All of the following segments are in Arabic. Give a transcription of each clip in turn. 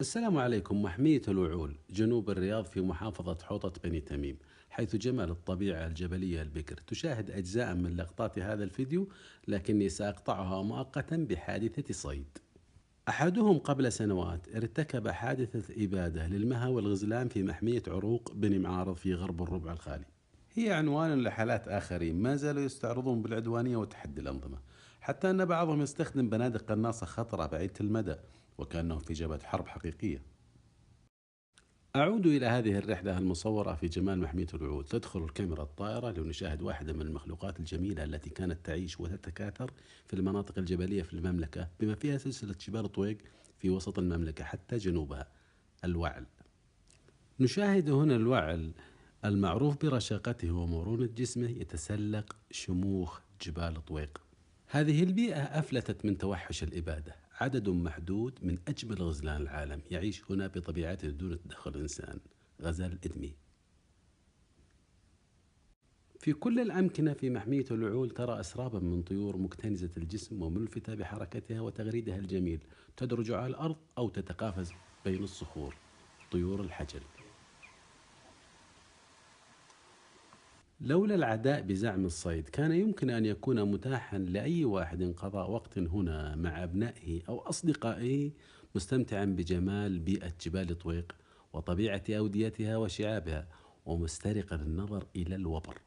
السلام عليكم. محمية الوعول جنوب الرياض في محافظة حوطة بني تميم، حيث جمال الطبيعة الجبلية البكر. تشاهد أجزاء من لقطات هذا الفيديو، لكني سأقطعها مؤقتا بحادثة صيد. أحدهم قبل سنوات ارتكب حادثة إبادة للمها والغزلان في محمية عروق بني معارض في غرب الربع الخالي. هي عنوان لحالات آخرين ما زالوا يستعرضون بالعدوانية وتحدي الأنظمة، حتى أن بعضهم يستخدم بنادق قناصة خطرة بعيدة المدى، وكأنهم في جبهة حرب حقيقية. أعود إلى هذه الرحلة المصورة في جمال محمية الوعود. تدخل الكاميرا الطائرة لنشاهد واحدة من المخلوقات الجميلة التي كانت تعيش وتتكاثر في المناطق الجبلية في المملكة، بما فيها سلسلة جبال طويق في وسط المملكة حتى جنوبها، الوعل. نشاهد هنا الوعل المعروف برشاقته ومرونة جسمه يتسلق شموخ جبال طويق. هذه البيئة أفلتت من توحش الإبادة. عدد محدود من أجمل غزلان العالم يعيش هنا بطبيعته دون تدخل الإنسان. غزال إدمي. في كل الأمكنة في محمية الوعول ترى أسرابا من طيور مكتنزة الجسم وملفتة بحركتها وتغريدها الجميل، تدرج على الأرض أو تتقافز بين الصخور. طيور الحجل. لولا العداء بزعم الصيد كان يمكن أن يكون متاحا لأي واحد قضاء وقت هنا مع أبنائه أو أصدقائه، مستمتعا بجمال بيئة جبال طويق وطبيعة أوديتها وشعابها، ومسترقا النظر إلى الوبر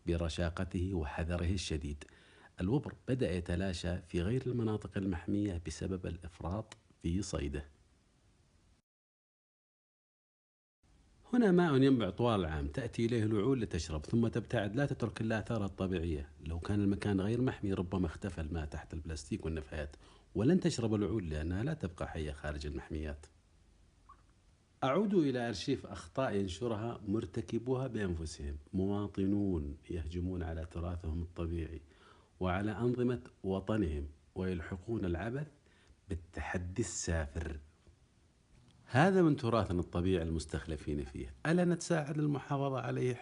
برشاقته وحذره الشديد. الوبر بدأ يتلاشى في غير المناطق المحمية بسبب الإفراط في صيده. هنا ماء ينبع طوال العام، تأتي إليه الوعول لتشرب ثم تبتعد، لا تترك إلا آثارها الطبيعية. لو كان المكان غير محمي ربما اختفى الماء تحت البلاستيك والنفايات، ولن تشرب الوعول لأنها لا تبقى حية خارج المحميات. أعود إلى أرشيف أخطاء ينشرها مرتكبوها بأنفسهم، مواطنون يهجمون على تراثهم الطبيعي وعلى أنظمة وطنهم، ويلحقون العبث بالتحدي السافر. هذا من تراثنا الطبيعي المستخلفين فيه، ألا نتساعد المحافظة عليه